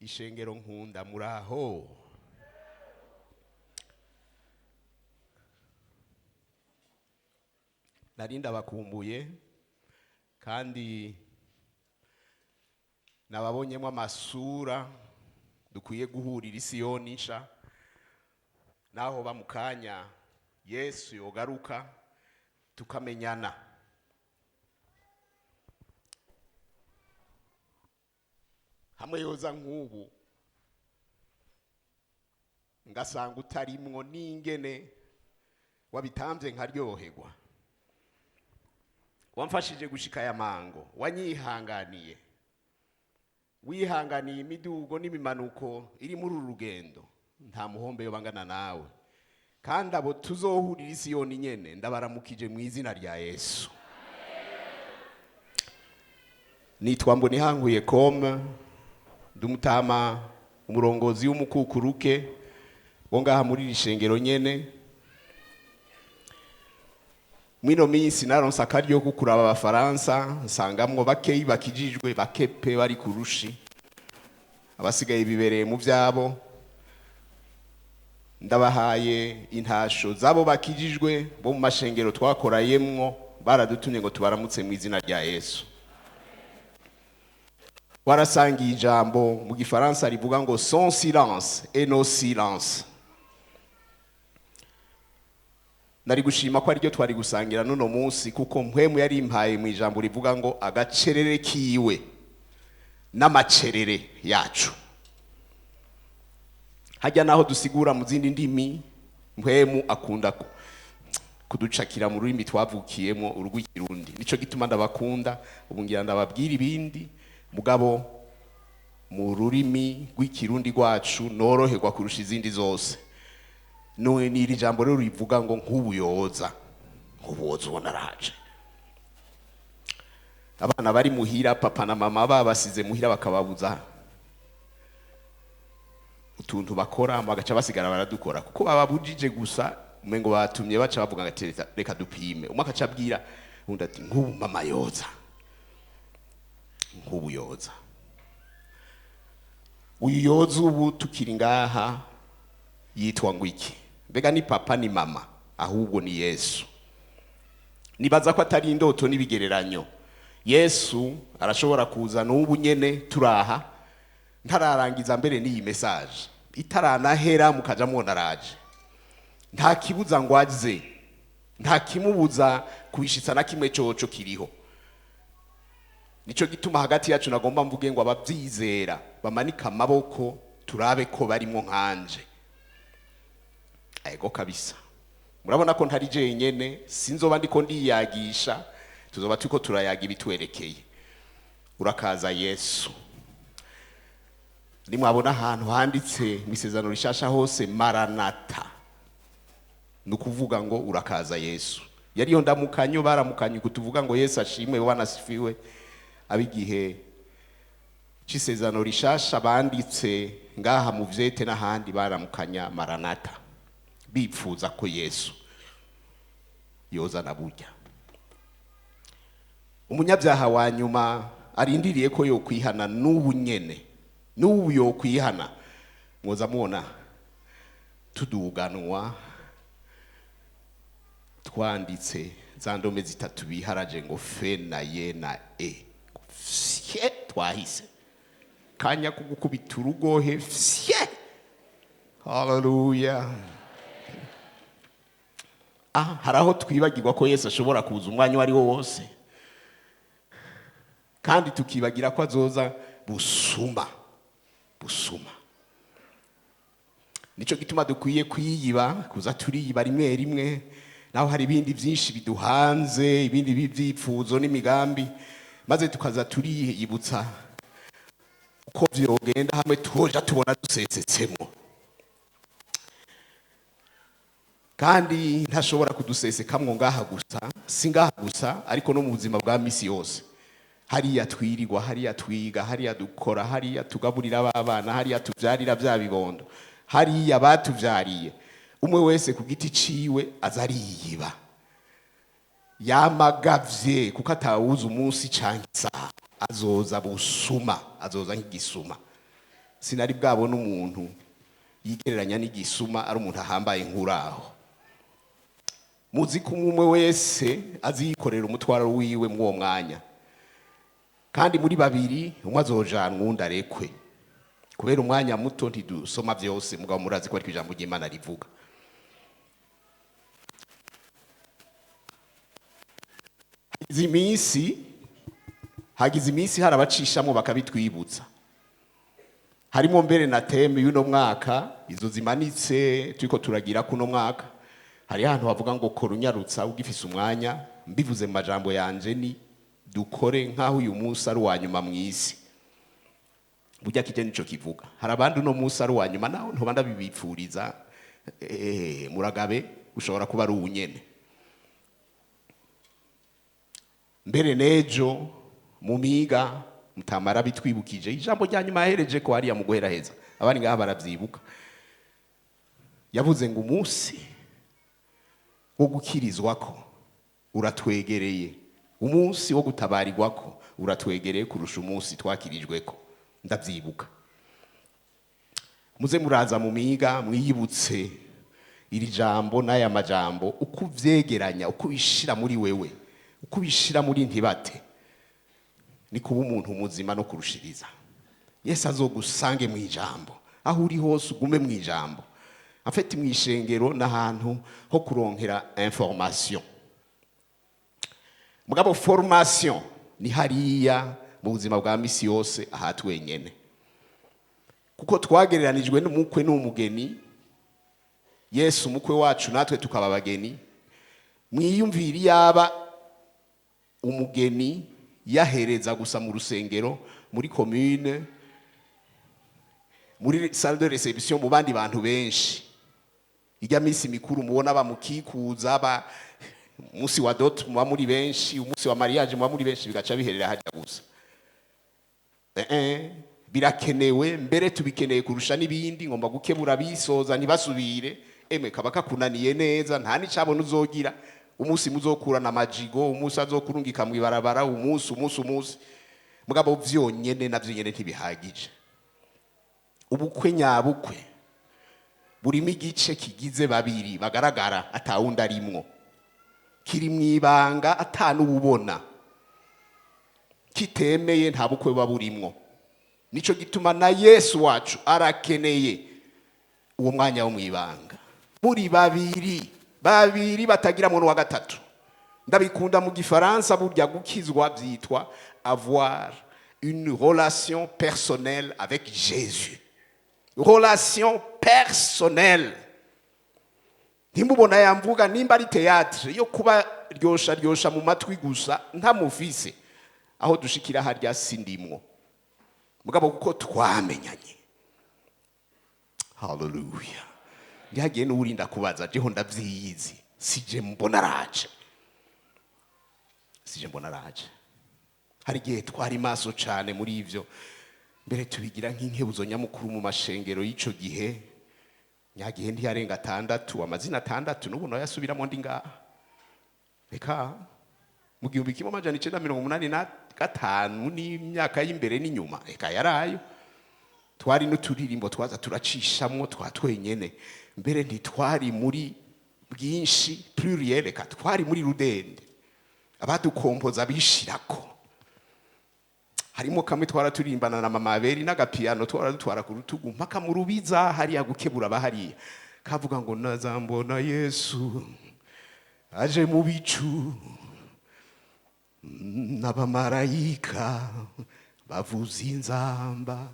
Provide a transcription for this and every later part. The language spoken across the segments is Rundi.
Ishengero nkunda muraho. Narinda bakumbuye kandi nababonyemo amasura dukwiye guhurira Isiyoni nsha naho bamukanya Yesu yogaruka tukamenyana. Hamwe yoza nk'ubu ngasanga utarimwo n'ingene wabitambye nkaryoherwa, wamfashije gushika ya mango, wanyihanganiye, wihanganiye imidugo n'imimanuko iri muri uru rugendo, nta muhombe yo bangana nawe, kandi abo tuzohurira Isiyoni nyene ndabaramukije mu izina rya Yesu. Nitwa Mbonihankuye Kome, ndumutama umurongozi w'umukukuruke wo ngaha muri rishengero nyene. Mwino minsi naronse akaryo ko kuraba abafaransa, nsangamwo bakeyi bakijijwe bakepe bari kurushi, abasigaye bibereye mu vyabo. Ndabahaye intasho zabo bakijijwe bo mu mashengero twakorayemwo, baradutumye ngo tubaramutse mu izina rya Yesu. Warasangiye ijambo mu gifaransa rivuga ngo son silence et nos silence. Nari gushima ko ari ryo twari gusangira nuno munsi, kuko mpwemu yari impaye mu ijambo rivuga ngo agacerere kiwe n'amacerere yacu. Hajya naho dusigura mu zindi ndimi, mpwemu akunda kuducakira mu rurimi twavukiyemo urw'ikirundi. Nico gituma ndabakunda, ubu ngira ndababwira ibindi mugabo mu rurimi rw'ikirundi rwacu noroherwa kurusha izindi zose. None n'iri jambo rero rivuga ngo nk'ubuyoza, nk'ubuyoza ubona araje. Abana bari muhira, papa na mama babasize muhira bakababuza utuntu bakora, bagaca basigara baradukora, kuko bababujije gusa umengo batumye baca bavuga ngo reka dupime. Umwe akaca abwira undi ati nk'ubu mama yoza, nk'ubuyoza. Uyoza ubu tukiri ngaha yitwa ngo iki? Mbega ni papa ni mama? Ahubwo ni Yesu. Nibaza ko atari indoto n'ibigereranyo. Yesu arashobora kuza n'ubu nyene turaha, ntararangiza mbere n'iyi message, itaranahera mukaja mubona araje. Nta kibuza ngo aze, nta kimubuza kubishitsa na kimwe coco kiriho. Nico gituma hagati yacu nagomba mvuge ngo abavyizera bamanika amaboko turabe ko barimo nkanje. Ego kabisa. Murabona ko ntari je nyene, sinzoba ndiko ndiyagisha, tuzoba tuko turayaga ibitwerekeye. Urakaza Yesu. Nimwabona ahantu handitse mu isezerano rishasha hose Maranatha, nukuvuga ngo urakaza Yesu. Yariyo ndamukanyo baramukanyo kutuvuga ngo Yesu ashimwe wanasifiwe. Abigihe c'isezerano rishasha banditse ngaha mu vyete n'ahandi baramukanya Maranatha, bipfuza ko Yesu yoza na burya. Umunyabyaha wa nyuma arindiriye ko yo kwihana n'ubu nyene, n'ubu yo kwihana. Mwoza muona tuduganwa twanditse za ndome zitatu biharaje ngo fe na ye na e. Fye twahise kanya kugukubita urugohe fye. Hallelujah. Haraho twibagirwa ko Yesu ashobora kuza umwanya wari wo wose, kandi tukibagira ko azoza busuma. Nico gituma dukwiye kwiyiba, kuza turiyiba rimwe rimwe, naho hari ibindi byinshi biduhanze, ibindi byipfuzo n'imigambi, maze tukaza turiyibutsa uko vyogenda hamwe twoja tubona dusesetsemo. kandi ntashobora kudusesekamwo ngaha gusa, si ngaha gusa ariko no mu buzima bwa misi yose. Hariya twirirwa, hariya twiga, hariya dukora, hariya tugaburira abana, hariya tuvyarira vya bibondo, hariya batuvyariye. Umwe wese ku giti ciwe azariyiba, yamagavye kuko atawuza umunsi canke isaha, azoza busuma, azoza nk'igisuma. Sinari bwabona umuntu yigereranya n'igisuma ari umuntu ahambaye nk'uraho. Muzi ko umwe wese azikorera umutwaro wiwe mw'uwo mwanya, kandi muri babiri umwe azojanwa uwundi arekwe, kubera umwanya muto ntidusoma vyose, mugabo murazi ko ariko ijambo ry'Imana rivuga. Hagize iminsi hari abacishamwo bakabitwibutsa. Harimo mbere na teme y'uno mwaka, izo zimanitse turiko turagira kuno mwaka. Hari ahantu havuga ngo kora unyarutsa ugifise umwanya. Mbivuze mu majambo yanje ni dukore nk'aho uyu munsi ari uwa nyuma mw'isi. Burya kije nico kivuga. Hari abandi uno munsi ari uwa nyuma, naho ntoba ndabibipfuriza. Muragabe ushobora kuba ari uwunyene. Mbere nejo mu miga mutamara bitwibukije ijambo rya nyuma yahereje ko hariya mu guheraheza, abandi ngaha baravyibuka. Yavuze ngo umunsi wo gukirizwako uratwegereye, umunsi wo gutabarirwako uratwegereye kurusha umunsi twakirijweko. Ndavyibuka. Muze muraza mu miga mwiyibutse iri jambo n'aya majambo, uko uvyegeranya, uko bishira muri wewe, uko bishira muri ntibate, ni kuba umuntu muzima no kurushiriza. Yesu azogusange mu ijambo, aho uri hose ugume mu ijambo. Afite mu ishengero n'ahantu ho kuronkera information. Mugabo formation ni hariya mu buzima bwa misi yose aha twenyene, kuko twagereranijwe n'umukwe n'umugeni. Yesu umukwe wacu, natwe tukaba abageni. Mwiyumvira yaba umugeni yahereza gusa mu rusengero, muri commune, muri salle de réception, mu bandi bantu benshi. Ijya misi mikuru mubona bamukikuza, umunsi wa dot muba muri benshi, umunsi wa mariage muba muri benshi, bigaca biherera hajya gusa. Birakenewe, mbere tubikeneye kurusha n'ibindi. Ngomba gukebura bisoza ntibasubire. Kaba kakunaniye neza, nta n'icabona uzogira. Umunsi muzokurana amajigo, umunsi azokurungika mu ibarabara, umunsi. Mugabo vyonyene navyo nyene ntibihagije. Ubukwe nyabukwe burimo igice kigize babiri bagaragara atawundi arimwo, kiri mwibanga atanububona, kitemeye nta bukwe buba burimwo. Nico gituma na Yesu wacu arakeneye uwo mwanya wo mwibanga, muri babiri batagira muntu wa gatatu. Ndabikunda mu gifaransa, burya gukizwa vyitwa avoir une relation personnelle avec Jésus. Relation personnelle. Ntimubona yamvuga nimba ari théâtre yo kuba ryosha mu matwi gusa, ntamufise aho dushikira harya sindimwo. Mugabo kuko twamenyanye. Hallelujah. Yagiye n'urinda kubaza, jeho ndavyiyizi, sije mbona raje. Hari gihe twari maso cane muri ivyo, mbere tubigira nk'inkebuzo nyamukuru mu mashengero y'ico gihe. Nyagihe ntiyarenga 6, amazina 6 n'ubu no yasubiramo ndi ngaha. Reka mu 1985 n'imyaka y'imbere n'inyuma, reka yarayo. Twari n'uturirimbo twaza turacishamwo twatwenyene. Mbere ntitwari muri bwinshi pluriel, reka twari muri rudende. Abadukompoza bishirako. Harimo kamwe twara turimbana na mama Beri n'agapiano twara dutwara ku rutugu mpaka mu rubiza hariya gukebura bahariya. Kavuga ngo nazambona Yesu aje mu bicu, n'abamarayika bavuza inzamba,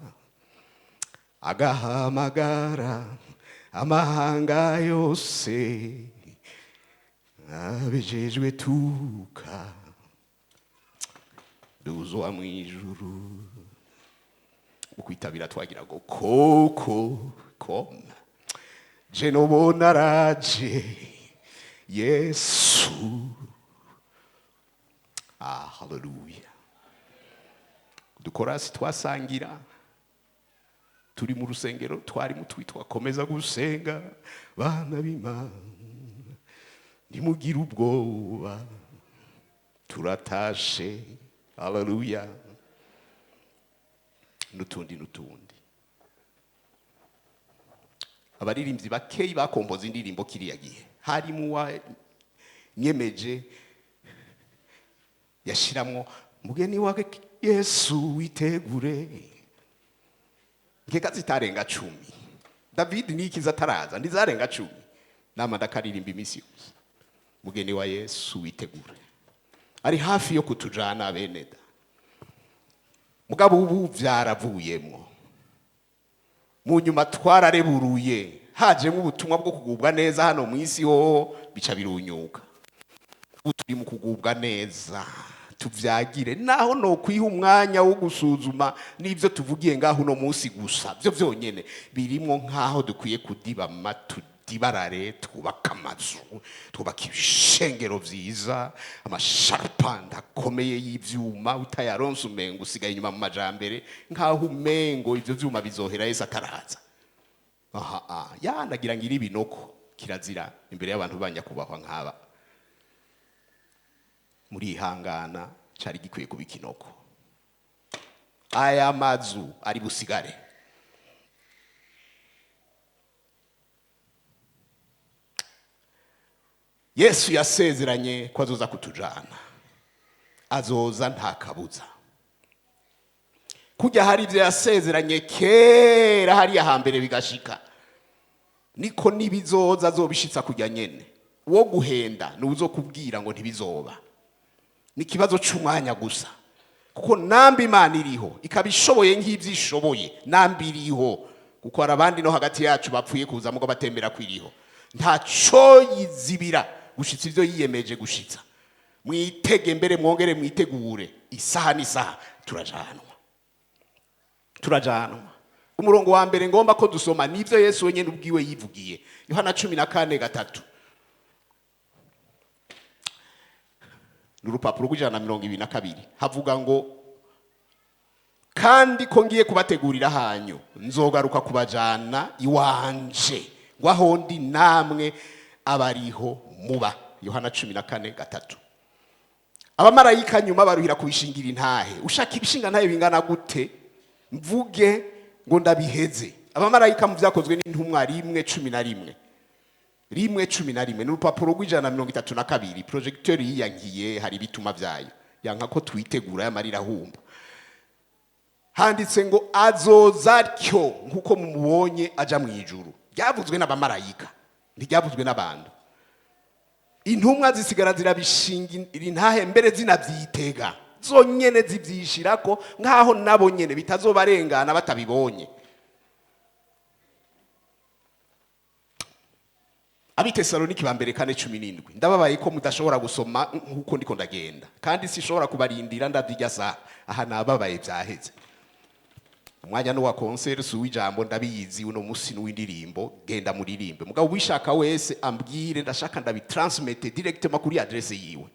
agahamagara amahanga yose, abejejwe tuka duzwa mwijuru. Ukwitabira twagira ngo koko koma je nobona raje Yesu. Haleluya. Dukorasi twasangira turi mu rusengero twari mutwi twakomeza gusenga bana b'Imana ntimugire ubwoba turatashe. Haleluya. Nutundi abaririmbyi bakeyi bakomboza indirimbo kiriya gihe harimo wa nyemeje yashiramwo mugeni wake Yesu witegure. Nkeka zitarenga 10. David nikiza taraza ndizarenga 10. Nama ndakaririmba imisi yose. Mugeni wa Yesu witegure. Ari hafi yo kutujana beneda. Mugabo ubu vyaravuyemwo. Mu nyuma twarareburuye hajemo ubutumwa bwo kugubwa neza hano mu isi ho bica birunyuka. Ubu turi mu kugubwa neza tuvyagire naho no kwiha umwanya wo gusuzuma n'ivyo tuvugiye ngaho no munsi gusa byo byonyene birimwo nkaho dukwiye kudiba matudibarare twubaka amazu twubaka ibishengero vyiza amasharpanda akomeye y'ivyuma utayaronse umengo usigaye inyuma mu majambere nkaho umengo ivyo vyuma bizohera Yesu ataraza. Nagira ngira ibinoko kirazira imbere y'abantu banya kubahwa nk'aba. Muri ihangana cari gikwiye kuba ikinoko. Aya mazu ari busigare. Yesu yasezeranye ko azoza kutujana. Azoza nta kabuza. Kujya hari ivyo yasezeranye kera hari ahambere bigashika. Niko nibizoza azobishitsa kujya nyene. Wo guhenda n'uzokubwira ngo ntibizoba. Ni kibazo c'umwanya gusa. Kuko nambi Imana iriho ikabishoboye nk'ivyishoboye nambi iriho kuko arabandi no hagati yacu bapfuye kuza mugo batembera kwiriho. Ntaco yizibira gushitsa ivyo yiyemeje gushitsa. Mwitege mbere mwongere mwitegure isaha n'isaha turajanwa. Umurongo wa mbere ngomba ko dusoma nivyo Yesu wenyene ubwiwe yivugiye. Yohana 14:3. N'urupapuro rw'ijana na 22 havuga ngo kandi ko ngiye kubategurira hanyu nzogaruka kubajana iwanje ngo aho ndi namwe abariho muba. Yohana 14:3. Abamarayika nyuma baruhira kubishingira intahe. Ushaka ibishinga ntahe bingana gute mvuge ngo ndabiheze. Abamarayika mu vyakozwe n'intumwa 1:11 n'urupapuro rw'ijana na 32 projecteur yiyankiye hari bituma vyayo yanka ko twitegura y'amarira humba. Handitse ngo azoza tyo nkuko mumubonye aja mu ijuru. Byavuzwe n'abamarayika ntibyavuzwe n'abantu. Intumwa zisigara zirabishingira intahe mbere zinavyitega zonyene zivyishirako nkaho nabo nyene bitazobarengana batabibonye. Abitesaloniki ba mbere 4:17 ndababaye ko mudashobora gusoma nkuko ndiko ndagenda kandi sishobora kubarindira ndavyijya saha aha nababaye vyaheze. Umwanya no wa concert suwijambo ndabiyizi uno musi n'uwindirimbo genda muririmbe mugabo wishaka wese ambwire ndashaka ndabitransmete directement kuri adresse yiwe.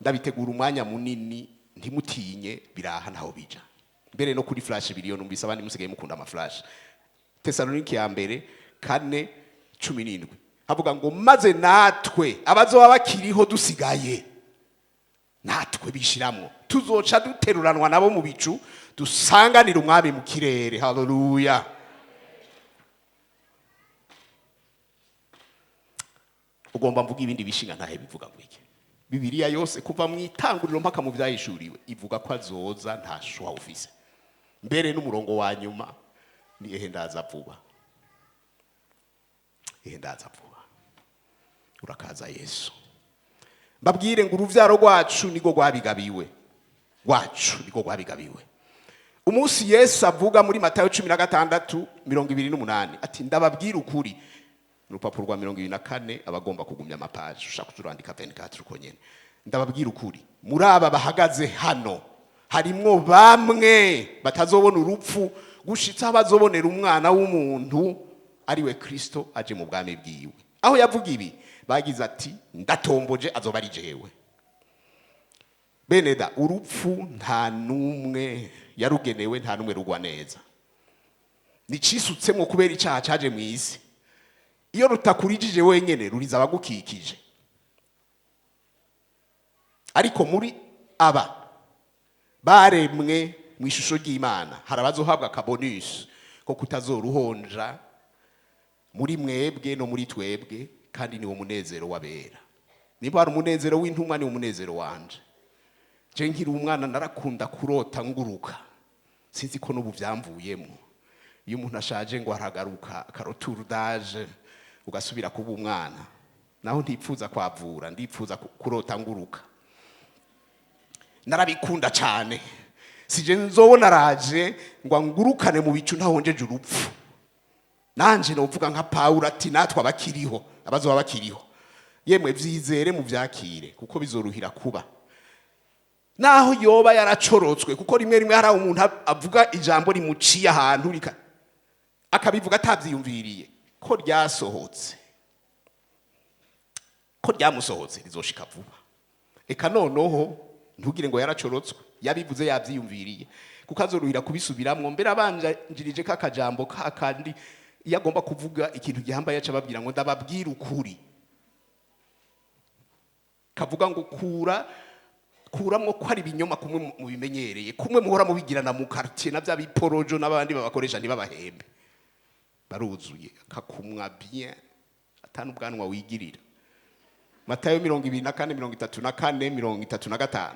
Ndabitegura umwanya munini ntimutinye biraha naho bija. Mbere no kuri flash biliyo numvise abandi musigaye mukunda ama flash. Tesaloniki ya mbere 4:17 havuga ngo maze natwe abazoba bakiriho dusigaye natwe bishiramwo tuzoca duteruranwa nabo mu bicu dusanganira umwami mu kirere. Haleluya. Ugomba mvuga ibindi bishinga ntahe bivuga ngo iki. Bibiliya yose kuva mu itanguriro mpaka mu vyahishuriwe ivuga ko azoza nta shwa ufise. Mbere n'umurongo wa nyuma ni ehendaza vuba. Ehendaza vuba. Urakaza Yesu. Babwire ngo uruvyaro rwacu niko rwabigabiwe. Umunsi Yesu avuga muri Matayo 16:28 ati ndababwira ukuri. Urupapuro rwa 24 abagomba kugumya amapaji ushaka kuzurandika 24 uko nyene. Ndababwira ukuri muri aba bahagaze hano harimwo bamwe batazobona urupfu gushitsa bazobonera umwana w'umuntu ariwe Kristo aje mu bwami bwiwe. aho yavuga ibi bagize ati ndatomboje azoba ari jewe. Beneda, urupfu nta numwe yarugenewe, nta numwe rugwa neza. Nicisutsemo kubera icyaha cyaje mu isi. Iyo rutakurijije wenyene ruriza abagukikije. Ariko muri aba baremwe mu ishusho ry'Imana harabazohabwa akabonus ko kutazoruhonja muri mwebwe no muri twebwe, kandi ni umunezero wabera. Niba ari umunezero w'intumwa ni umunezero wanje. Je nkiri umwana narakunda kurota nguruka, sinzi ko n'ubu byamvuyemo. Iyo umuntu ashaje ngo aragaruka karotour d'âge ugasubira kuba umwana, naho ntipfuza kwavura, ndipfuza kurota nguruka. Narabikunda cyane, sije nzobona raje ngo ngurukane mu bicu ntahonjeje urupfu. Nanje novuga nka Paulo ati natwe abakiriho, abazoba bakiriho, yemwe vyizere mu vyakire kuko bizoruhira kuba. Naho yoba yaracorotswe, kuko rimwe rimwe hari umuntu avuga ijambo rimuciye ahantu rika akabivuga atavyiyumviriye ko ryasohotse, ko ryamusohotse rizoshika vuba. Eka noneho ntugire ngo yaracorotswe, yabivuze yavyiyumviriye kuko azoruhira kubisubiramwo. Mbere abanjirije kakajambo kakandi iyo agomba kuvuga ikintu gihambaye aca babwira ngo ndababwira ukuri, kavuga ngo kuramwo ko ari ibinyoma kumwe mu bimenyereye, kumwe muhora mubigirana mu quartier na bya biporojo n'abandi babakoresha ntibabahembe, baruzuye kakumwa bien atanu bwanwa wigirira. Matayo 24:34-35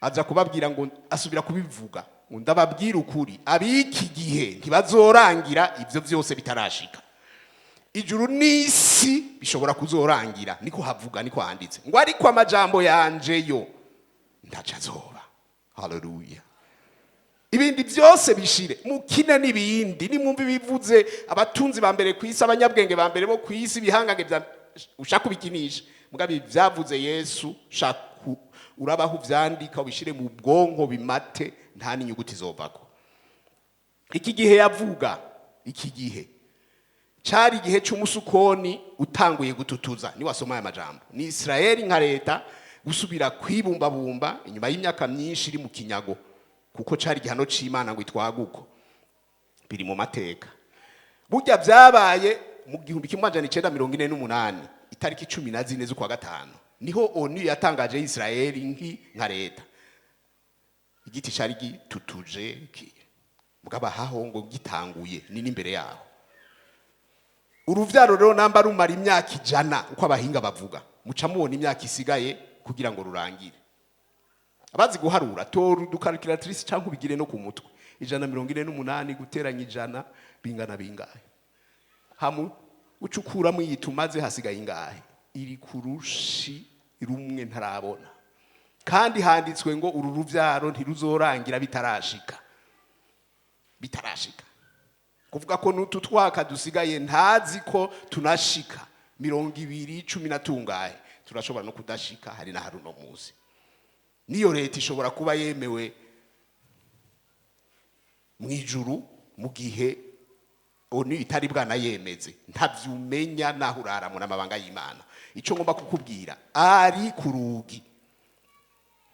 aza kubabwira ngo asubira kubivuga ngo ndababwira ukuri, abiki gihe ntibazorangira ivyo vyose bitarashika. Ijuru n'isi bishobora kuzorangira, niko havuga, niko handitse ngo ariko amajambo yanje yo ndacazoba. Haleluya. Ibindi byose bishire, mukine n'ibindi. Nimwumva bivuze abatunzi ba mbere kwisi, abanyabwenge ba mbere bo kwisi, bihangange bya ushaka bikinisha, mugabe byavuze Yesu, shaku urabaho vyandika ubishire mu bwonko bimate, nta n'inyuguti zovako. Iki gihe yavuga, iki gihe cyari igihe cy'umusukoni utanguye gututuza. Ni wasoma aya majambo, ni Israeli nka leta gusubira kwibumbabumba inyuma y'imyaka myinshi iri mu kinyago, kuko cyari gihano c'Imana ngo itwaguko. Biri mu mateka. Burya byabaye mu 1948 itariki 14 z'ukwa gatanu, niho ONU yatangaje Israeli nka leta. Igiti cyari gitutuje mugabahaho ngo gitanguye ni n'imbere yaho. Uruvyaro rero namba rumara imyaka 100 uko abahinga bavuga, muca mubona imyaka isigaye kugira ngo rurangire. Abazi guharura toru dukalculatrice cyangwa ubigire no ku mutwe, 148 guteranya 100 bingana bingahe? Hamu ucukura mu yitumaze hasigaye ingahe? Iri kurushi rumwe ntarabona. Kandi handitswe ngo uru ruvyaro ntiruzorangira bitarashika. Bitarashika. Kuvuga ko nutu twaka dusigaye ntazi ko tunashika 210 tungahe, turashobora no kudashika hari na haruno muzi. Niyo leta ishobora kuba yemewe mwijuru mu gihe ONU itari bwana yemeze, ntavyumenya naho urara mu namabanga y'Imana. Ico ngomba kukubwira ari kurugi.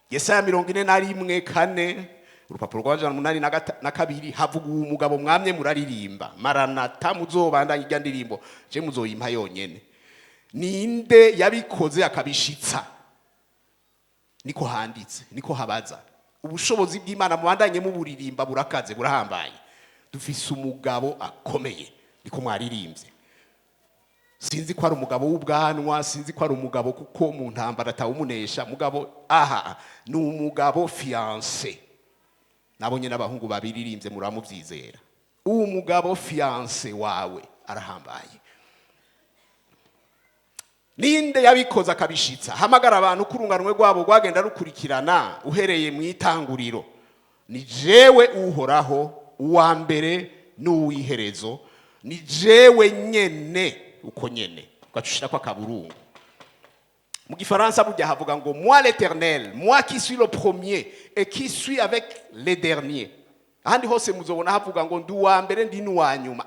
Yesaya 41:4 urupapuro rwa 882 havuga umugabo mwamye muraririmba, Maranatha muzobandanya irya ndirimbo, je muzoyimpa yonyene. Ninde yabikoze akabishitsa? Niko handitse, niko habaza. Ubushobozi bw'Imana mubandanye mu buririmba burakaze burahambaye. Dufise umugabo akomeye, niko mwaririmbye. Sinzi ko ari umugabo w'ubwanwa, sinzi ko ari umugabo kuko mu ntambara atawumunesha, mugabo ni umugabo fiancé. Nabonye n'abahungu babiririmbye muramuvyizera. Uwo mugabo fiancé wawe arahambaye. Ninde yabikoza akabishitsa? Hamagara abantu kurunganwe rwabo rwagenda rukurikirana uhereye mu itanguriro. Ni jewe uhoraho, uwa mbere n'uwiherezo, ni jewe nyene uko nyene. Ugacushira kwa kaburungu. Mu gifaransa burya havuga ngo moi l'Éternel, moi qui suis le premier et qui suis avec les derniers. Ahandi hose muzobona havuga ngo ndi uwa mbere ndi n'uwa nyuma.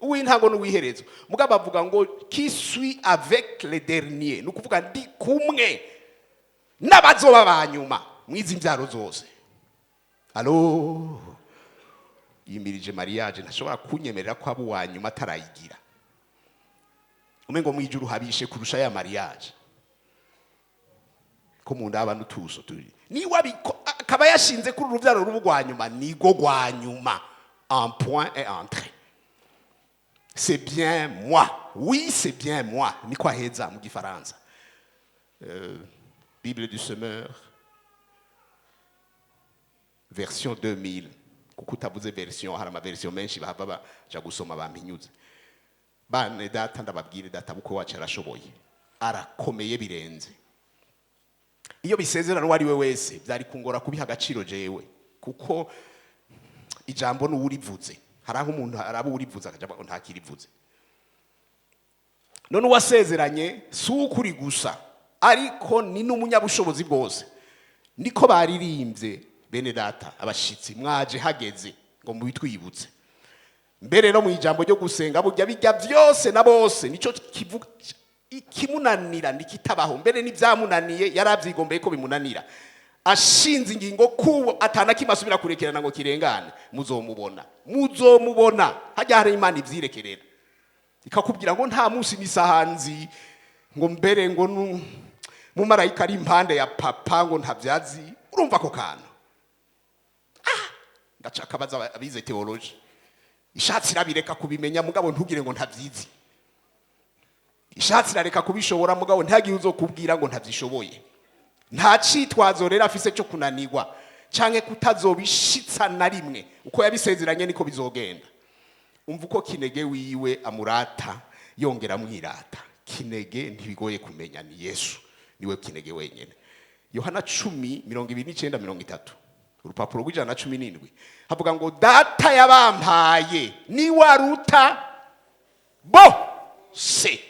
uw'intango n'uw'iherezo. Mugabo bavuga ngo qui suis avec les derniers, ni ukuvuga ndi kumwe n'abazoba banyuma mwizi mbyaro zose. Alo yimirije mariage ntashobora kunyemerera ko abo wanyuma atarayigira. Umengo mwijuru habishe kurusha ya mariage. Ko mu ndaba n'utuso turi. Niwa akaba yashinze kuri urubyaro rw'ubwanyuma nigo gwanyuma. Un point et entrée. C'est bien moi. Oui, c'est bien moi. Ni kwa heza mu gifaransa. Bible du semeur. Version 2000. Kuko utavuze version hari ama version menshi bahava baja gusoma bampinyuze. Bane data ndababwire data buko wacu arashoboye. Arakomeye birenze. Iyo bisezerano wari we wese byari kungora kubiha agaciro jewe kuko ijambo n'urivuze haraho umuntu araba urivuze akaja ntakirivuze. None wasezeranye sukuri gusa ariko ni n'umunyabushobozi bwose. Niko baririmbye bene data abashitsi mwaje hageze ngo mubitwibutse. Mbere no mu ijambo ryo gusenga burya bijya byose na bose nico kivuga ikimunanira nikitabaho mbere n'ivyamunaniye yaravyigombeye ko bimunanira. Ashinze ingingo kubo atana kimasubira kurekerana ngo kirengane muzomubona hajya hari Imana ivyirekerera ikakubwira ngo nta munsi nisahanzi ngo mbere ngo mu marayika ari impande ya papa ngo ntavyazi. Urumva ko kana ndacaka baza abize theology ishatsi irabireka kubimenya mugabo ntugire ngo ntavyizi. Ishatsi irareka kubishobora mugabo ntagiye uzokubwira ngo ntavyishoboye. Nta citwazo rero afise cyo kunanirwa canke kutazobishitsa na rimwe uko yabisezeranye niko bizogenda. Umva uko Kinege wiwe amurata yongera mwirata. Kinege ntibigoye kumenya ni Yesu niwe Kinege wenyene. Yohana 10:29-30 urupapuro rw'ijana 17 havuga ngo data yabampaye ni waruta bose.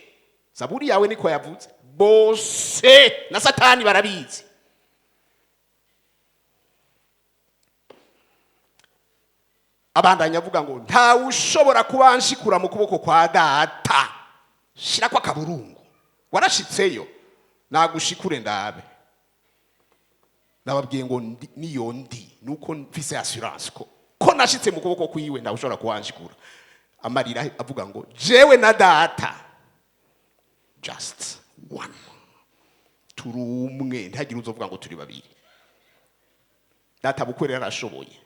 Zaburi yawe niko yavuze bose na Satani barabizi. Abandanya avuga ngo nta ushobora kubanshikura mu kuboko kwa data. Shira kwa kaburungu warashitseyo nagushikure ndabe. Nababwiye ngo niyo ndi nuko mfise assurance ko nashitse mu kuboko kwiwe nta ushobora kubanshikura. Amarira avuga ngo jewe na data just one. Turumwe ntagira uzovuga ngo turi babiri. Data bukorera arashoboye.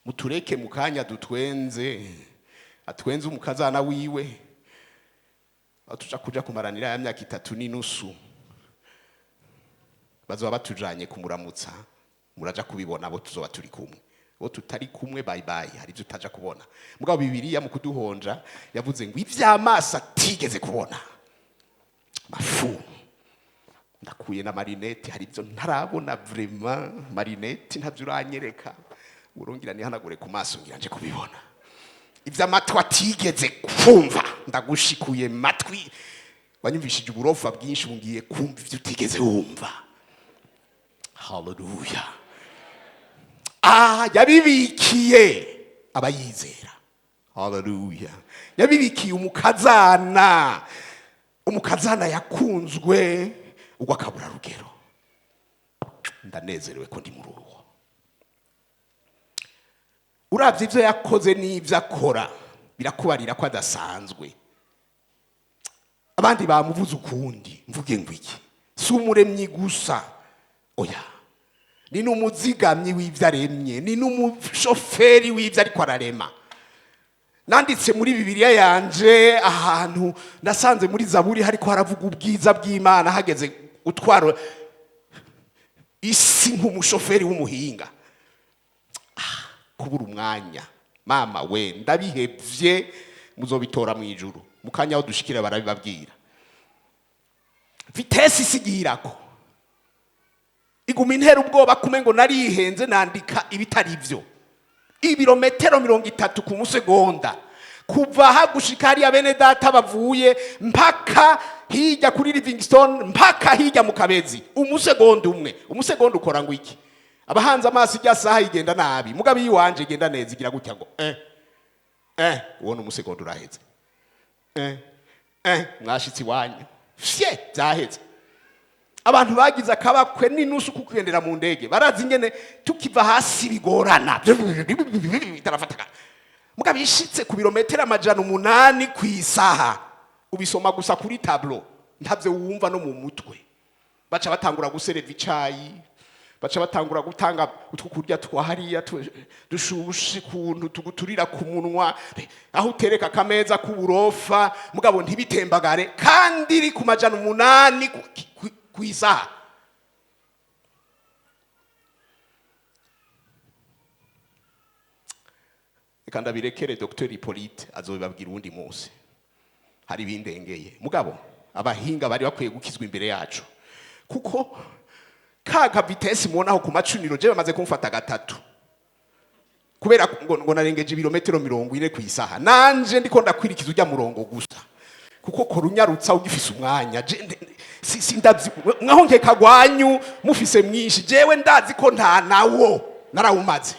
Mutureke mukanya dutwenze atwenze umukazana wiwe atuja kuja kumaranira ya myaka 3.5 bazoba batujanye kumuramutsa muraja kubibona abo tuzoba turi kumwe. Bo tutari kumwe bye bye hari byo utaja kubona. Mugabo Bibiliya mu kuduhonja yavuze ngo ivy'amaso atigeze kubona mafu ndakuye na marinette hari byo ntarabona vraiment marinette ntavyo uranyereka urongira ni hanagure ku maso ngira nje kubibona. Ivy'amatwi atigeze kumva ndagushikuye matwi wanyumvishije uburofa bwinshi ungiye kumva ivyo utigeze wumva. Hallelujah. Yabibikiye abayizera. Hallelujah. Yabibikiye umukazana yakunzwe ugwakabura rugero. Ndanezerewe ko ndi muri uwo. Uravye ivyo yakoze n'ivyo akora birakubarira ko adasanzwe. Abandi bamuvuze ukundi mvuge ngo iki si umuremyi gusa oya ni n'umuzigamyi w'ivyo aremye ni n'umushoferi w'ivyo ariko ararema. Nanditse muri Bibiliya yanje ahantu nasanze muri Zaburi hariko haravuga ubwiza bw'Imana hageze utwaro isi nk'umushoferi w'umuhinga. Kubura umwanya mama we ndabihevye muzobitora mu ijuru mukanya aho dushikira barabibabwira. Vitesse isigirako iguma intera ubwoba kumengo narihenze nandika ibitari ivyo. Ibirometero 30 ku musegonda kuva hagushika hari abene data bavuye mpaka hirya kuri Livingstone mpaka hirya mu Kabezi umusegonda umwe. Umusegonda ukora ngo iki? Abahanze amaso ijya saha igenda nabi mugabe yiwanje igenda neza igira gutya ngo ubona umusegonda uraheze. Mwashitsi wanyu fye byaheze. Abantu bagize akabakwe n'inusu kukwendera mu ndege barazi ingene tukiva hasi bigorana tarafataka mugabe ishitse ku birometero 800 ku isaha ubisoma gusa kuri tableau ntavye wumva no mu mutwe baca batangura gusereva icayi baca batangura gutanga utwo kurya twahariya dushushe kuntu tuguturira ku munwa aho utereka kameza k'uburofa mugabo ntibitembagare kandi iri ku 800 ku isaha. Kandi abirekere Dr. Hippolyte azobibabwira undi munsi hari bindengeye mugabo abahinga bari bakwiye gukizwa imbere yacu kuko kaga vitesse mubonaho ku macuniro je bamaze kumfata gatatu kubera ngo narengeje ibirometero 40 ku isaha nanje ndiko ndakwirikiza ujya murongo gusa kuko korunyarutsa ugifise umwanya si ndavyi mwaho nkeka gwanyu mufise mwinshi jewe ndazi ko nta nawo narawumaze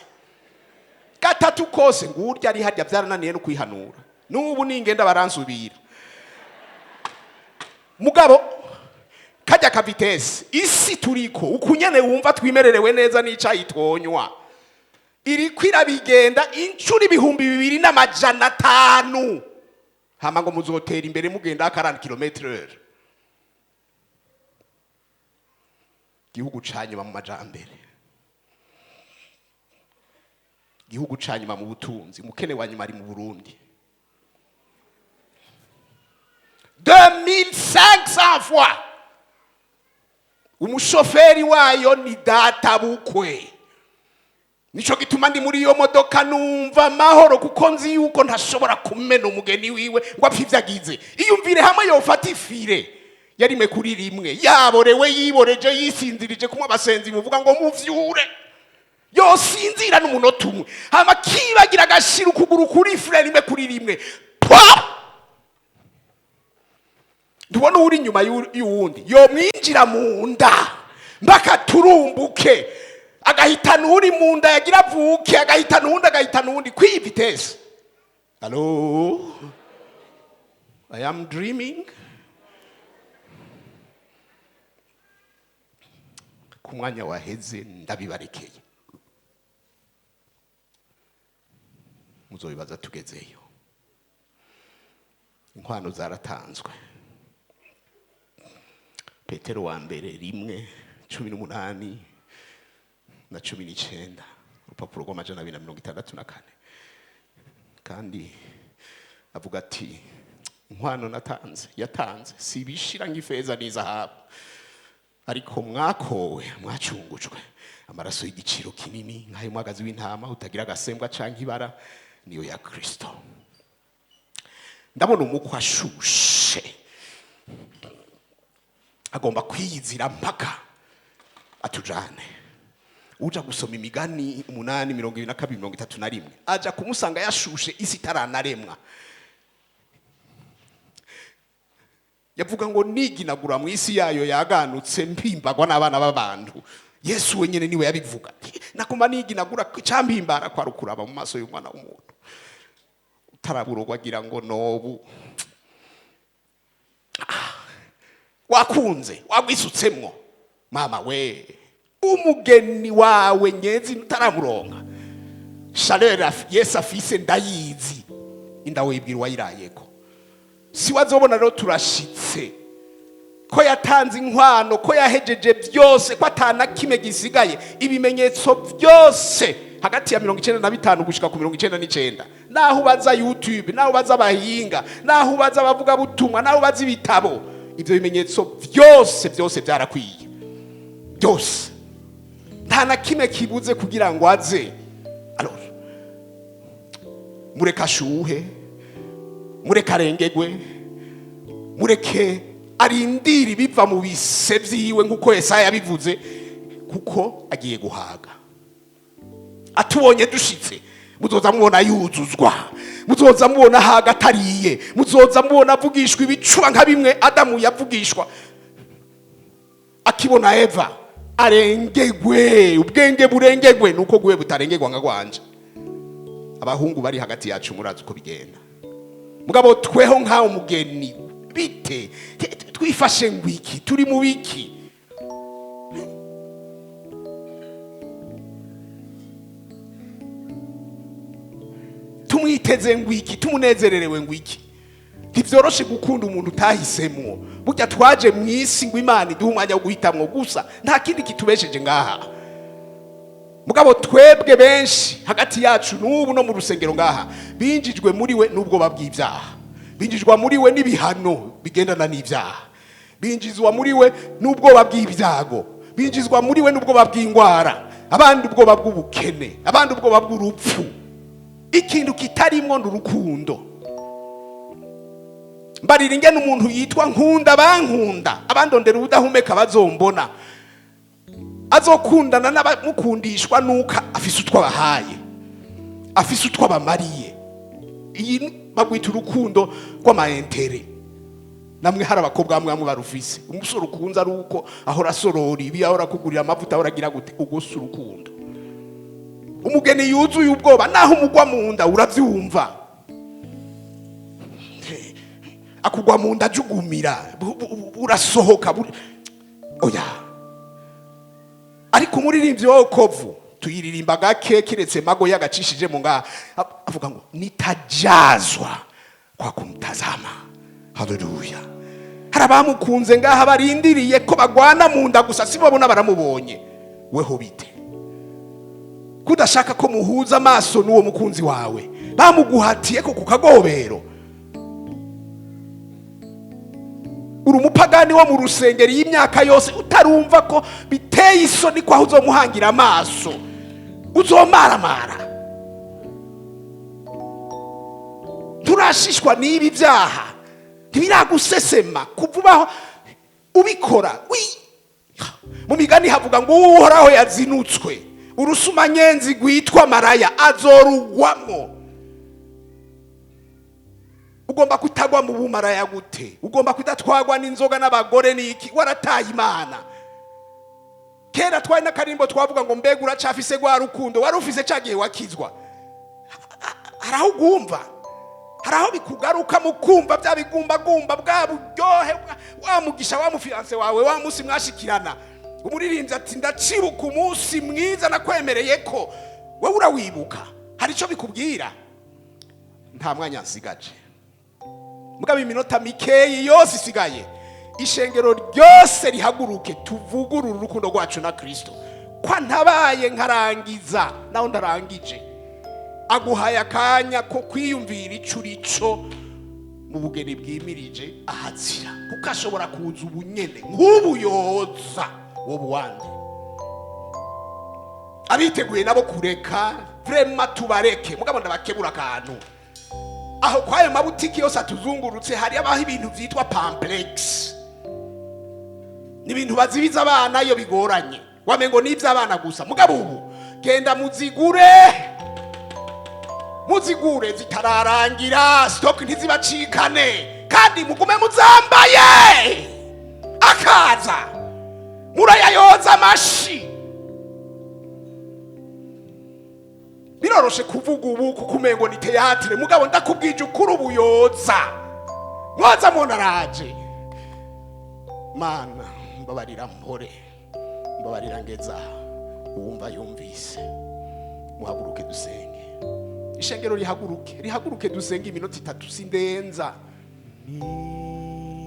gatatu kose ngurya ari harya byarananiye no kwihanura nubu ningenda baransubira mugabo kajya ka vitesse isi turiko ukunyene wumva twimererewe neza n'icayitonywa iri kwirabigenda incuri ibihumbi 2500 hama ngo muzotera imbere mugenda 40 km/h. Gihugu canyuma mu majambere, gihugu canyuma mu butunzi, mukene wanyuma ari mu Burundi 2500 fois. Umushoferi wayo ni data bukwe. Nico gituma ndi muri iyo modoka numva mahoro kuko nzi yuko ntashobora kumena umugeni wiwe ngo apfivyagize. Iyumvire hamwe yofata ifire yarime kuri rimwe yaborewe yiboreje yisinzirije kumwe abasenzi muvuga ngo muvyure yosinzira n'umunota umwe hama kibagira agashira ukuguru kuri ifire rime kuri rimwe ndubona uri nyuma y'uwundi yo mwinjira mu nda mbaka turumbuke agahitana uri mu nda yagira vuke agahitana uwundi agahitana uwundi kwi vitesse. Hello, I am dreaming. Ku mwanya waheze ndabibarekeye muzobibaza tugezeyo. Inkwano zaratanzwe. Petero wa mbere 1:18 na 19 urupapuro rw'264 kandi avuga ati inkwano natanze yatanze si bishira ng'ifeza n'izahabu ariko mwakowe mwacungujwe amaraso y'igiciro kinini nkayo mwagazi w'intama utagira agasembwa canke ibara niyo ya Kristo. Ndabona umukwe ashushe agomba kwiyizira mpaka atujane. Uja gusoma imigani 8:22-31 aja kumusanga yashushe isi taranaremwa. Yavuga ngo niginagura mu isi yayo yaganutse mpimbagwa n'abana b'abantu. Yesu wenyene niwe yabivuga. Nakuma niginagura cyampimbara kwa rukuraba mu maso y'umwana w'umuntu. Taraburogwa agira ngo nobu wakunze wagwisutsemwo mama we umugeni wawe nyezi utaramuronka Cerere Yesu afise ndayizi indawo yibwira wayirayeko si wazobona rero turashitse ko yatanze inkwano ko yahejeje byose ko atana kime gisigaye ibimenyetso byose hagati ya 95 gushika ku 99 naho baza YouTube naho baza abahinga naho baza bavuga butumwa naho baza ibitabo ibyo bimenyetso byose byarakwiye byose nta na kime kibuze kugira ngo aze. Alors mureka ashuhe mureka arengegwe mureke arindira biva mu bise vyiwe nkuko Yesaya yabivuze kuko agiye guhaga. Atubonye dushitse muzoza mubona yuzuzwa muzoza mubona haga atariye muzoza mubona avugishwa ibicuba nka bimwe Adamu yavugishwa akibona Eva arengegwe ubwenge burengegwe nuko gwe butarengegwa nka gwanje abahungu bari hagati yacu murazi uko bigenda, mugabo tweho nkaho umugeni bite twifashe ngwiki, turi mu biki? Tumwiteze ngwiki, tumunezererewe ngwiki. Ntivyoroshe gukunda umuntu utahisemwo. Burya twaje mw'isi ngo Imana iduhe umwanya wo guhitamwo gusa, nta kindi kitubesheje ngaha. Mugabo twebwe benshi hagati yacu n'ubu no mu rusengero ngaha binjijwe muri we n'ubwoba bw'ivyaha, binjijwa muri we n'ibihano bigendana n'ivyaha, binjizwa muri we n'ubwoba bw'ibyago, binjizwa muri we n'ubwoba bw'ingwara, abandi ubwoba bw'ubukene, abandi ubwoba bw'urupfu. Ikintu kitarimwo n'urukundo. Mbarira ingene umuntu yitwa nkunda bankunda, abandondera ubudahumeka bazombona, azokundana n'abamukundishwa nuka afise utwa bahaye, afise utwa bamariye. Iyi bagwita urukundo rw'amaentere. Namwe hari abakobwa bamwe barufise, umusore ukunza ari uko ahora sorora ibi, ahora kugurira amavuta, ahora agira gute, ugosa urukundo. Umugeni yuzuye ubwoba naho umugwa mu nda uravyumva, akugwa mu nda jugumira, urasohoka oya. Ariko umuririmbyi wo kovu tuyiririmba gake kiretse mago yagacishije mu ngaha avuga ngo nitajazwa kwa kumtazama. Haleluya. Hari abamukunze ngaha barindiriye ko bagwana mu nda gusa, si babona baramubonye. Weho bite kudashaka ko muhuza amaso n'uwo mukunzi wawe, bamuguhatiye ko kukagobero? Uri umupagani wo mu rusengero y'imyaka yose utarumva ko biteye isoni ko aho uzomuhangira amaso uzomaramara. Turashishwa n'ibi byaha, ntibiragusesema kuvubaho ubikora. Mu migani havuga ngo uhoraho yazinutswe, urusuma nyenzi gwitwa maraya azorugwamo. Ugomba kutagwa mu bumaraya gute? Ugomba kudatwagwa n'inzoga n'abagore n'iki? Warataye Imana. Kera twari n'akarimbo twavuga ngo mbega uracafise gwa rukundo, wari ufise cagiye wakizwa. Haraho ugumva, haraho bikugaruka mu kumva bya bigumbagumba bwa buryohe, wa mugisha wa mufiance wawe, wa musi mwashikirana. Umuririmbyi ati ndacibuka umunsi mwiza nakwemereye ko. Wowe urawibuka? Hari ico bikubwira? Nta mwanya nsigaje. Mugabe iminota mikeyi yose isigaye, ishengero ryose rihaguruke tuvugurura urukundo rwacu na Kristo. Kwa ntabaye nkarangiza naho ndarangije, aguhaye akanya ko kwiyumvira icurico mu bugeni bwimirije ahazira, kuko ashobora kuza ubunyene nk'ubuyoza wo buwandi. Abiteguye nabo kureka vrema tubareke. Mugabo ndabakebura akantu, aho kwayo mabutiki yose atuzungurutse hari abaho ibintu vyitwa pamplex, n'ibintu bazibiza abana iyo bigoranye, wamengo n'ivyo abana gusa. Mugabo ubu genda muzigure zitararangira, stock ntizibacikane, kandi mugume muzambaye. Akaza murayayoza amashi. Biroroshe kuvuga ubu kukumengo ni teatire, mugabo ndakubwije ukuri ubuyoza mwaza monaraje. Mana mbabarira mpore, mbabarira ngeza, uwumva yumvise. Muhaguruke dusenge, ishengero rihaguruke dusenge iminota 3 sindenza.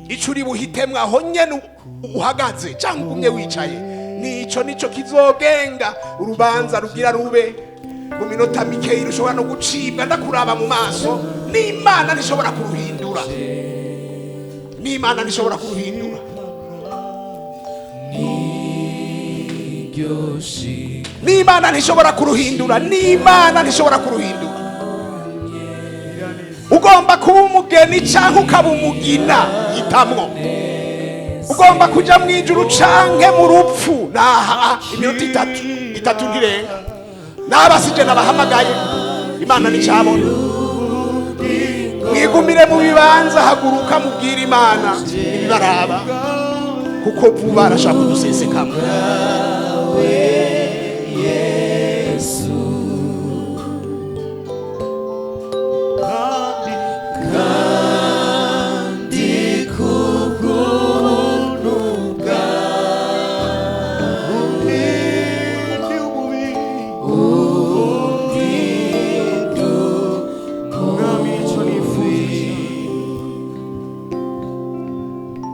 Ico uri buhitemwa aho nyene uhagaze cyangwa ugumye wicaye, nico kizogenga urubanza rugira rube mu minota mikeyi rushobora no gucibwa. Ndakuraba mu maso, n'Imana ntishobora kuruhindura, n'Imana ntishobora kuruhindura, n'Imana ntishobora kuruhindura, n'Imana ntishobora kuruhindura. Ugomba kuba umugeni canke ukaba umugina, hitamwo. Ugomba kuja mu ijuru canke mu rupfu. Naha iminota 3 ngirenga, n'abasije nabahamagaye, Imana nicabona. Mwigumire mu bibanza, haguruka mubwira Imana ibibaraba, kuko vuba arashaka kudusesekamo. Yesu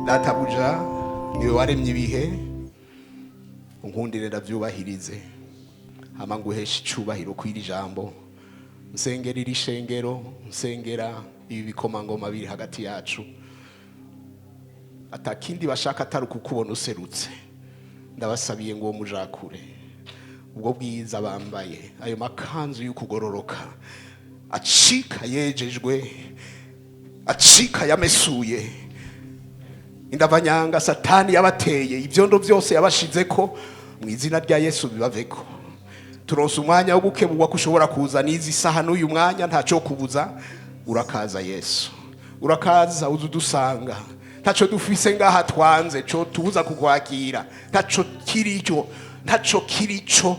databuja niwe waremye ibihe, unkundire ndavyubahirize, hama nguhesha icubahiro kw'iri jambo, nsengera iri shengero, nsengera ibi bikomangoma biri hagati yacu, atakindi bashaka atari kukubona userutse. Ndabasabiye ngo mujakure ubwo bwiza bambaye, ayo makanzu y'ukugororoka acika yejejwe, acika yamesuye, indavanyanga satani yabateye, ibyondo byose yabashizeko, mu izina rya Yesu bibaveko. Turonse umwanya wo gukebugwa kushobora kuza n'izi saha n'uyu mwanya, ntaco kubuza. Urakaza Yesu, urakaza uzudusanga, ntaco dufise ngaha twanze co tuza kukwakira, ntaco kirico.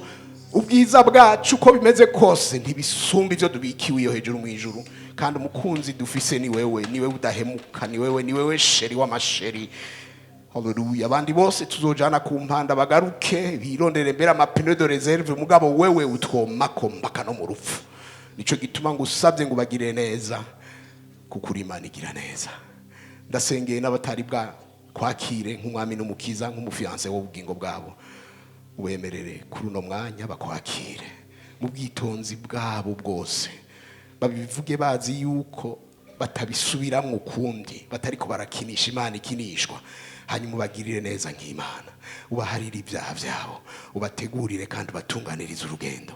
Ubwiza bwacu uko bimeze kose ntibisumba ivyo dubikiwe iyo hejuru mu ijuru, kandi umukunzi dufise ni wewe, ni wewe udahemuka, ni wewe sheri w'amasheri. Haleluya. Abandi bose tuzojana ku mpanda bagaruke birondere mbere amapine de reserve, mugabo wewe utwomako mpaka no mu rupfu. Nico gituma ngo usabye ngo bagire neza, kuko Imana igira neza. Ndasengeye n'abatari bwa kwakire nk'umwami n'umukiza, nk'umufiance w'ubugingo bwabo, ubemerere kuri uno mwanya bakwakire mu bwitonzi bwabo bwose, babivuge bazi yuko batabisubiramwo ukundi, batari ko barakinisha Imana ikinishwa. Hanyuma ubagirire neza nk'Imana, ubaharire ibyaha byabo, ubategurire kandi batunganirize urugendo,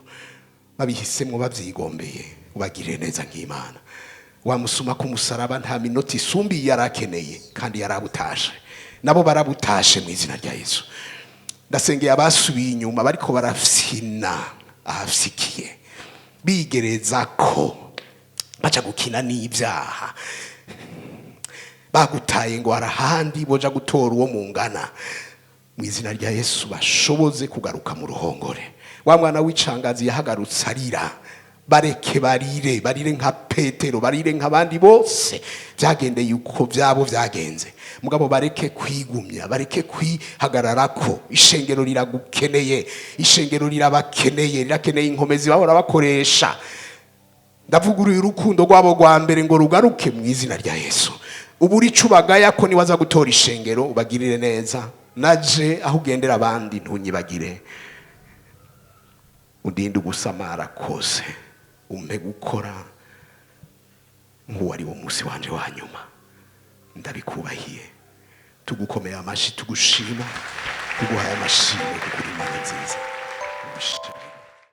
babihisemwo bavyigombeye, ubagirire neza nk'Imana. Wamusuma ku musaraba nta minota isumbi yarakeneye, kandi yarabutashe, nabo barabutashe mu izina rya Yesu. Ndasengeye abasubiye inyuma bariko barafyina ahafyikiye, bigereza ko baca gukina n'ibyaha, bagutaye ngo arahandi boja gutora uwo mungana, mu izina rya Yesu bashoboze kugaruka mu ruhongore. Wa mwana w'icangazi yahagarutse arira, bareke barire nka Petero, barire nk'abandi bose byagendeye uko byabo byagenze, mugabo bareke kwigumya, bareke kwihagararako. Ishengero riragukeneye, ishengero rirabakeneye, rirakeneye inkomezi bahora bakoresha. Ndavuguruye urukundo rwabo rwa mbere ngo rugaruke mu izina rya Yesu. Uburi cubagaya ko niwaza gutora ishengero, ubagirire neza. Naje aho ugendera abandi ntunyibagire, undinde ugusamara kose, umpe gukora nk'uwari wo munsi wanje wa nyuma. Ndabikubahiye, tugukomeye amashi, tugushima, tuguhaye amashimwe kuko uri Imana nziza.